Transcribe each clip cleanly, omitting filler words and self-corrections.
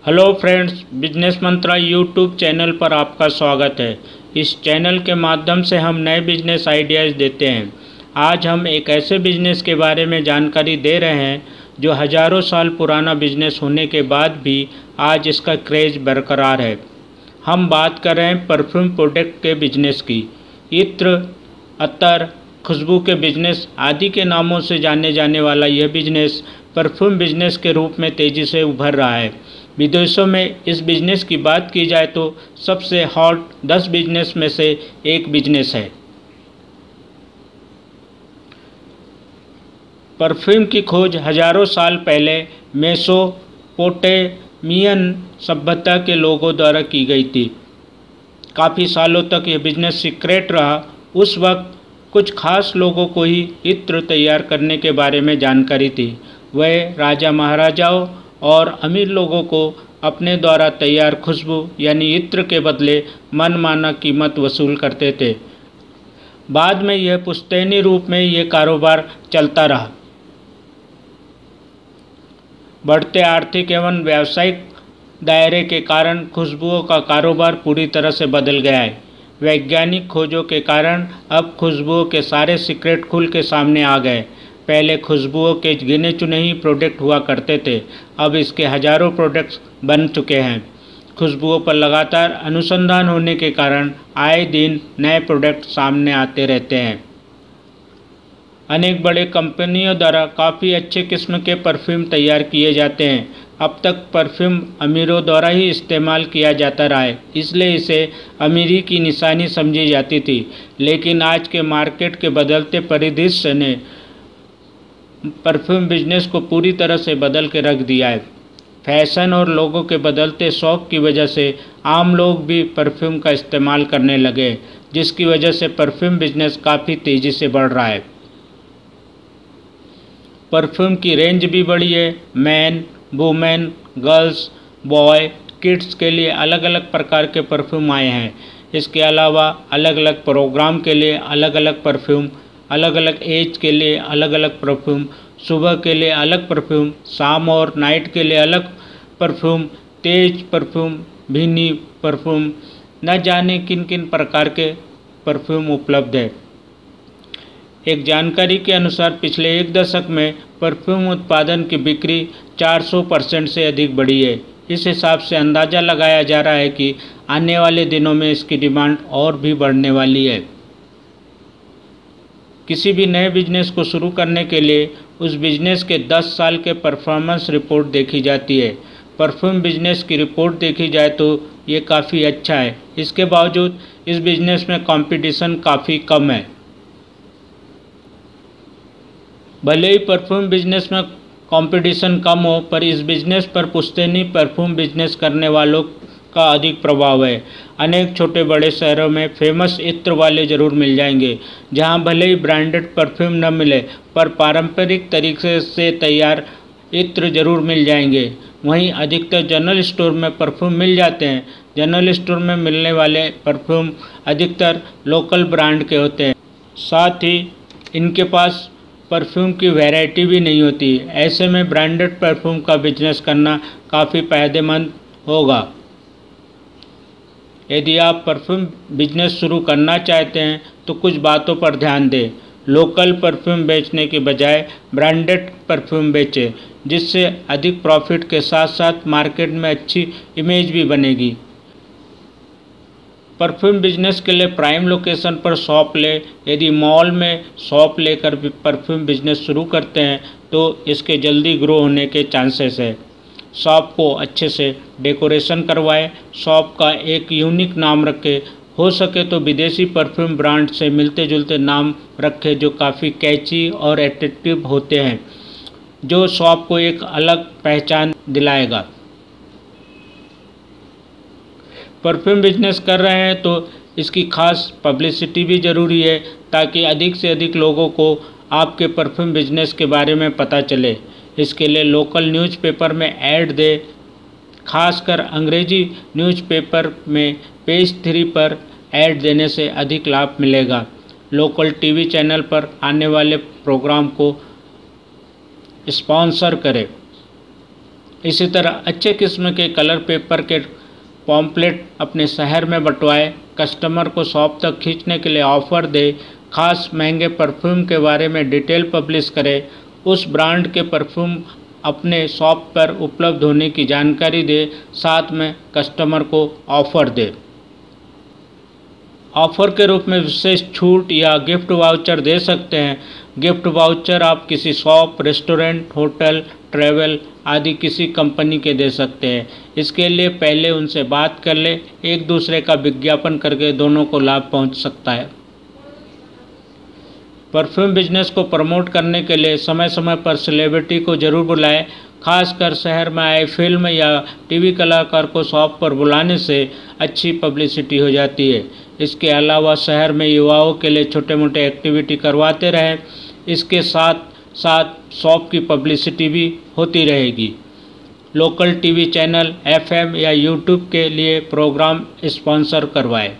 Hello friends, business मंत्रा YouTube channel पर आपका स्वागत है। इस चैनल के माध्यम से हम नए बिजनेस आइडियाज़ देते हैं। आज हम एक ऐसे बिजनेस के बारे में जानकारी दे रहे हैं जो हज़ारों साल पुराना बिजनेस होने के बाद भी आज इसका क्रेज़ बरकरार है। हम बात कर रहे हैं परफ्यूम प्रोडक्ट के बिजनेस की। इत्र, अत्तर, खुशबू के बिजनेस आदि के नामों से जाने जाने वाला यह बिजनेस परफ्यूम बिजनेस के रूप में तेज़ी से उभर रहा है। विदेशों में इस बिजनेस की बात की जाए तो सबसे हॉट 10 बिजनेस में से एक बिजनेस है। परफ्यूम की खोज हजारों साल पहले मेसोपोटामियन सभ्यता के लोगों द्वारा की गई थी। काफ़ी सालों तक यह बिजनेस सीक्रेट रहा। उस वक्त कुछ खास लोगों को ही इत्र तैयार करने के बारे में जानकारी थी। वह राजा महाराजाओं और अमीर लोगों को अपने द्वारा तैयार खुशबू यानी इत्र के बदले मनमाना कीमत वसूल करते थे। बाद में यह पुश्तैनी रूप में यह कारोबार चलता रहा। बढ़ते आर्थिक एवं व्यावसायिक दायरे के कारण खुशबुओं का कारोबार पूरी तरह से बदल गया है। वैज्ञानिक खोजों के कारण अब खुशबुओं के सारे सीक्रेट खुल के सामने आ गए। पहले खुशबुओं के गिने चुने ही प्रोडक्ट हुआ करते थे, अब इसके हजारों प्रोडक्ट्स बन चुके हैं। खुशबुओं पर लगातार अनुसंधान होने के कारण आए दिन नए प्रोडक्ट सामने आते रहते हैं। अनेक बड़े कंपनियों द्वारा काफ़ी अच्छे किस्म के परफ्यूम तैयार किए जाते हैं। अब तक परफ्यूम अमीरों द्वारा ही इस्तेमाल किया जाता रहा है, इसलिए इसे अमीरी की निशानी समझी जाती थी। लेकिन आज के मार्केट के बदलते परिदृश्य ने परफ्यूम बिजनेस को पूरी तरह से बदल के रख दिया है। फैशन और लोगों के बदलते शौक़ की वजह से आम लोग भी परफ्यूम का इस्तेमाल करने लगे, जिसकी वजह से परफ्यूम बिजनेस काफ़ी तेज़ी से बढ़ रहा है। परफ्यूम की रेंज भी बढ़ी है। Man, women, girls, boy, kids के लिए अलग अलग प्रकार के परफ्यूम आए हैं। इसके अलावा अलग अलग प्रोग्राम के लिए अलग अलग परफ्यूम, अलग अलग एज के लिए अलग अलग परफ्यूम, सुबह के लिए अलग परफ्यूम, शाम और नाइट के लिए अलग परफ्यूम, तेज परफ्यूम, भीनी परफ्यूम, न जाने किन किन प्रकार के परफ्यूम उपलब्ध है। एक जानकारी के अनुसार पिछले एक दशक में परफ्यूम उत्पादन की बिक्री 400% से अधिक बढ़ी है। इस हिसाब से अंदाज़ा लगाया जा रहा है कि आने वाले दिनों में इसकी डिमांड और भी बढ़ने वाली है। किसी भी नए बिजनेस को शुरू करने के लिए उस बिजनेस के 10 साल के परफॉर्मेंस रिपोर्ट देखी जाती है। परफ्यूम बिजनेस की रिपोर्ट देखी जाए तो ये काफ़ी अच्छा है। इसके बावजूद इस बिजनेस में कंपटीशन काफ़ी कम है। भले ही परफ्यूम बिजनेस में कंपटीशन कम हो, पर इस बिजनेस पर पुश्तैनी परफ्यूम बिजनेस करने वालों का अधिक प्रभाव है। अनेक छोटे बड़े शहरों में फेमस इत्र वाले ज़रूर मिल जाएंगे, जहां भले ही ब्रांडेड परफ्यूम न मिले, पर पारंपरिक तरीके से तैयार इत्र ज़रूर मिल जाएंगे। वहीं अधिकतर जनरल स्टोर में परफ्यूम मिल जाते हैं। जनरल स्टोर में मिलने वाले परफ्यूम अधिकतर लोकल ब्रांड के होते हैं। साथ ही इनके पास परफ्यूम की वैरायटी भी नहीं होती। ऐसे में ब्रांडेड परफ्यूम का बिजनेस करना काफ़ी फायदेमंद होगा। यदि आप परफ्यूम बिजनेस शुरू करना चाहते हैं तो कुछ बातों पर ध्यान दें। लोकल परफ्यूम बेचने के बजाय ब्रांडेड परफ्यूम बेचें, जिससे अधिक प्रॉफिट के साथ साथ मार्केट में अच्छी इमेज भी बनेगी। परफ्यूम बिजनेस के लिए प्राइम लोकेशन पर शॉप लें। यदि मॉल में शॉप लेकर परफ्यूम बिजनेस शुरू करते हैं तो इसके जल्दी ग्रो होने के चांसेस है। शॉप को अच्छे से डेकोरेशन करवाएं। शॉप का एक यूनिक नाम रखें। हो सके तो विदेशी परफ्यूम ब्रांड से मिलते जुलते नाम रखें जो काफ़ी कैची और एट्रैक्टिव होते हैं, जो शॉप को एक अलग पहचान दिलाएगा। परफ्यूम बिजनेस कर रहे हैं तो इसकी खास पब्लिसिटी भी ज़रूरी है, ताकि अधिक से अधिक लोगों को आपके परफ्यूम बिजनेस के बारे में पता चले। इसके लिए लोकल न्यूज़पेपर में ऐड दें। खासकर अंग्रेजी न्यूज़पेपर में पेज 3 पर ऐड देने से अधिक लाभ मिलेगा। लोकल टीवी चैनल पर आने वाले प्रोग्राम को स्पॉन्सर करें। इसी तरह अच्छे किस्म के कलर पेपर के पॉम्पलेट अपने शहर में बंटवाए, कस्टमर को शॉप तक खींचने के लिए ऑफ़र दे, खास महंगे परफ्यूम के बारे में डिटेल पब्लिश करे, उस ब्रांड के परफ्यूम अपने शॉप पर उपलब्ध होने की जानकारी दे, साथ में कस्टमर को ऑफ़र दे। ऑफ़र के रूप में विशेष छूट या गिफ्ट वाउचर दे सकते हैं। गिफ्ट वाउचर आप किसी शॉप, रेस्टोरेंट, होटल, ट्रैवल आदि किसी कंपनी के दे सकते हैं। इसके लिए पहले उनसे बात कर ले, एक दूसरे का विज्ञापन करके दोनों को लाभ पहुंच सकता है। परफ्यूम बिजनेस को प्रमोट करने के लिए समय समय पर सेलिब्रिटी को जरूर बुलाएं। खासकर शहर में आए फिल्म या टीवी कलाकार को शॉप पर बुलाने से अच्छी पब्लिसिटी हो जाती है। इसके अलावा शहर में युवाओं के लिए छोटे मोटे एक्टिविटी करवाते रहें। इसके साथ साथ शॉप की पब्लिसिटी भी होती रहेगी। लोकल टीवी चैनल, एफएम या यूट्यूब के लिए प्रोग्राम स्पॉन्सर करवाएं।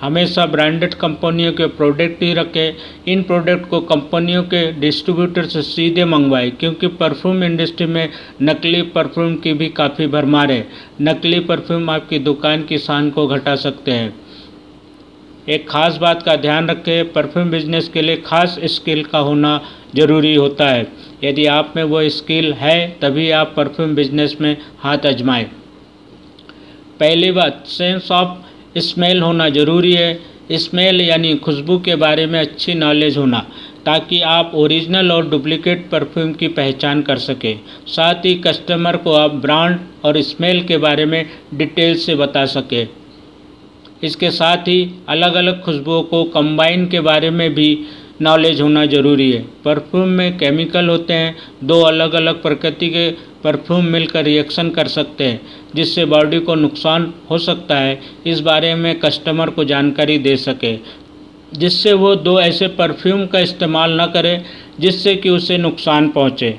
हमेशा ब्रांडेड कंपनियों के प्रोडक्ट ही रखें। इन प्रोडक्ट को कंपनियों के डिस्ट्रीब्यूटर से सीधे मंगवाएं, क्योंकि परफ्यूम इंडस्ट्री में नकली परफ्यूम की भी काफ़ी भरमार है। नकली परफ्यूम आपकी दुकान की शान को घटा सकते हैं। एक खास बात का ध्यान रखें, परफ्यूम बिजनेस के लिए खास स्किल का होना ज़रूरी होता है। यदि आप में वो स्किल है तभी आप परफ्यूम बिजनेस में हाथ आजमाएं। पहली बात, सेंस ऑफ स्मेल होना ज़रूरी है। स्मेल यानी खुशबू के बारे में अच्छी नॉलेज होना, ताकि आप ओरिजिनल और डुप्लीकेट परफ्यूम की पहचान कर सकें। साथ ही कस्टमर को आप ब्रांड और स्मेल के बारे में डिटेल से बता सकें। इसके साथ ही अलग अलग खुशबुओं को कंबाइन के बारे में भी नॉलेज होना ज़रूरी है। परफ्यूम में केमिकल होते हैं। दो अलग अलग प्रकृति के परफ्यूम मिलकर रिएक्शन कर सकते हैं, जिससे बॉडी को नुकसान हो सकता है। इस बारे में कस्टमर को जानकारी दे सके, जिससे वो दो ऐसे परफ्यूम का इस्तेमाल न करे जिससे कि उसे नुकसान पहुँचे।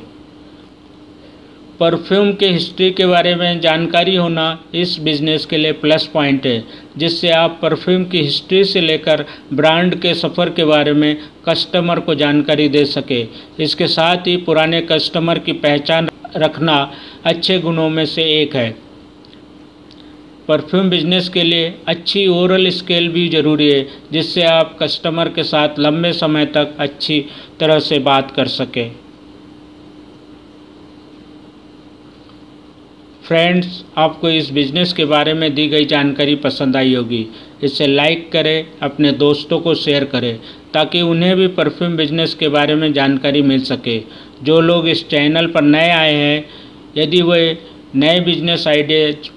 परफ्यूम के हिस्ट्री के बारे में जानकारी होना इस बिज़नेस के लिए प्लस पॉइंट है, जिससे आप परफ्यूम की हिस्ट्री से लेकर ब्रांड के सफ़र के बारे में कस्टमर को जानकारी दे सके। इसके साथ ही पुराने कस्टमर की पहचान रखना अच्छे गुणों में से एक है। परफ्यूम बिजनेस के लिए अच्छी ओरल स्किल भी ज़रूरी है, जिससे आप कस्टमर के साथ लंबे समय तक अच्छी तरह से बात कर सकें। फ्रेंड्स, आपको इस बिज़नेस के बारे में दी गई जानकारी पसंद आई होगी। इसे लाइक करें, अपने दोस्तों को शेयर करें, ताकि उन्हें भी परफ्यूम बिजनेस के बारे में जानकारी मिल सके। जो लोग इस चैनल पर नए आए हैं, यदि वे नए बिजनेस आइडियाज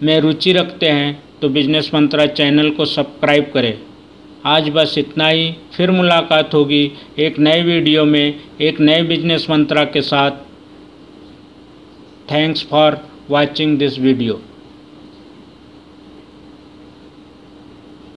में रुचि रखते हैं तो बिजनेस मंत्रा चैनल को सब्सक्राइब करें। आज बस इतना ही। फिर मुलाकात होगी एक नए वीडियो में एक नए बिजनेस मंत्रा के साथ। Thanks for watching this video.